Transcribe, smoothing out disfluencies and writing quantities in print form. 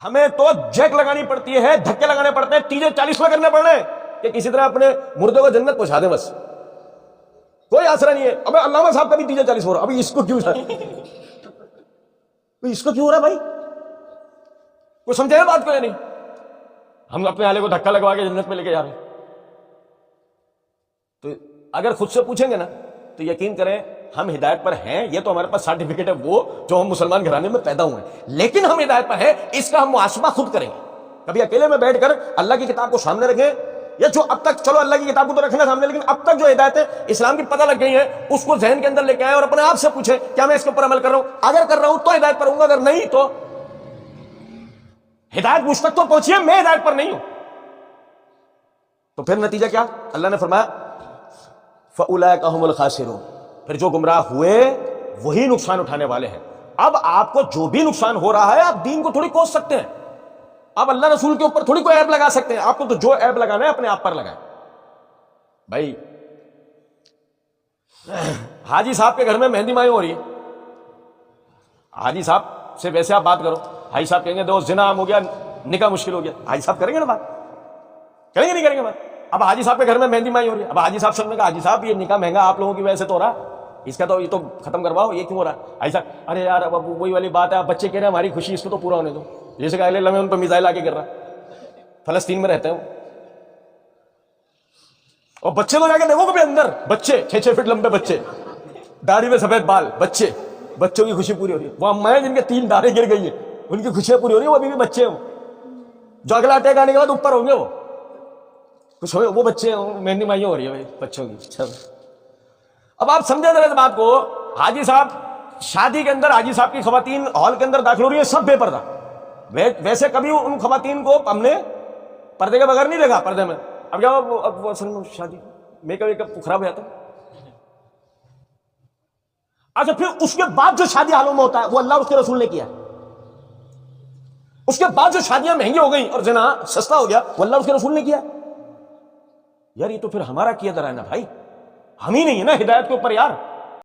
ہمیں تو جیک لگانی پڑتی ہے، دھکے لگانے پڑتے ہیں، تیجے 40 میں کرنے پڑ رہے ہیں کہ کسی طرح اپنے مردوں کو جنت پہنچا دیں، بس کوئی آسرا نہیں ہے۔ ابے علامہ صاحب کا بھی تیجے 40 ہو رہا، ابھی اس کو کیوں اس کو کیوں ہو رہا بھائی؟ کوئی سمجھے ہے بات کو یا نہیں؟ ہم اپنے آلے کو دھکا لگوا کے جنت میں لے کے جا رہے ہیں۔ تو اگر خود سے پوچھیں گے نا تو یقین کریں ہم ہدایت پر ہیں، یہ تو ہمارے پاس سرٹیفکیٹ ہے وہ جو ہم مسلمان گھرانے میں پیدا ہوئے ہیں، لیکن ہم ہدایت پر ہیں، اس کا ہم محاسبہ خود کریں گے۔ کبھی اکیلے میں بیٹھ کر اللہ کی کتاب کو سامنے رکھیں، یا جو اب تک، چلو اللہ کی کتاب کو تو رکھنا سامنے، لیکن اب تک جو ہدایتیں اسلام کی پتہ لگ گئی ہیں اس کو ذہن کے اندر لے کے آئے اور اپنے آپ سے پوچھیں کیا میں اس کے اوپر عمل کر رہا ہوں؟ اگر کر رہا ہوں تو ہدایت پر ہوں گا، اگر نہیں تو ہدایت مجھ تک تو پہنچی ہے، میں ہدایت پر نہیں ہوں۔ تو پھر نتیجہ کیا؟ اللہ نے فرمایا فَأُولَٰئِكَ هُمُ الْخَاسِرُونَ، پھر جو گمراہ ہوئے وہی نقصان اٹھانے والے ہیں۔ اب آپ کو جو بھی نقصان ہو رہا ہے آپ دین کو تھوڑی کوس سکتے ہیں، آپ اللہ رسول کے اوپر تھوڑی کوئی عیب لگا سکتے ہیں، آپ کو تو جو عیب لگانا ہے اپنے آپ پر لگائیں۔ بھائی حاجی صاحب کے گھر میں مہندی مائی ہو رہی ہے، حاجی صاحب سے ویسے آپ بات کرو، حاجی صاحب کہیں گے دو زنا عام ہو گیا، نکاح مشکل ہو گیا، حاجی صاحب کریں گے نا بات؟ کریں گے نہیں کریں گے بات؟ اب حاجی صاحب کے گھر میں مہندی مائی ہو رہی ہے، اب حاجی صاحب سن کہا حاجی صاحب یہ نکاح مہنگا آپ لوگوں کی وجہ سے تو ہو رہا، اس کا تو یہ تو ختم کرواؤ، یہ کیوں ہو رہا ہے؟ حاجی صاحب ارے یار اب وہی والی بات ہے، آپ بچے کہہ رہے ہیں ہماری خوشی اس کو تو پورا ہونے دو، جیسے کہ اللہ میں ان پہ میزائل آ کے گر رہا، فلسطین میں رہتے ہیں وہ، اور بچے تو جا کے دیکھو کبھی اندر، بچے 6 فٹ لمبے بچے، داڑھی میں سفید بال، بچوں کی خوشی پوری ہو رہی ہے۔ وہ اماں جن کے 3 داڑھیں گر گئی ہیں ان کی خوشیاں پوری ہو رہی ہیں، وہ ابھی بھی بچے ہیں، جو اگلا اٹیک آنے کے بعد اوپر ہوں گے وہ کچھ ہوئے، وہ بچے مہندی مائی ہو رہی ہے بھائی بچوں کی۔ اب آپ سمجھے ذرا اس بات کو، حاجی صاحب شادی کے اندر حاجی صاحب کی خواتین ہال کے اندر داخل ہو رہی ہیں سب بے پردہ، ویسے کبھی ان خواتین کو ہم نے پردے کے بغیر نہیں دیکھا پردے میں، اب کیا اب وہ اصل میں شادی میک اپ خراب ہو جاتا ہے۔ اچھا پھر اس کے بعد جو شادی حالوں میں ہوتا ہے وہ اللہ اور اس کے رسول نے کیا، اس کے بعد جو شادیاں مہنگی ہو گئی اور زنا سستا ہو گیا وہ اللہ اور اس کے رسول نے کیا۔ یار یہ تو پھر ہمارا کیا درا ہے نا بھائی، ہم ہی نہیں ہے نا ہدایت کے اوپر یار۔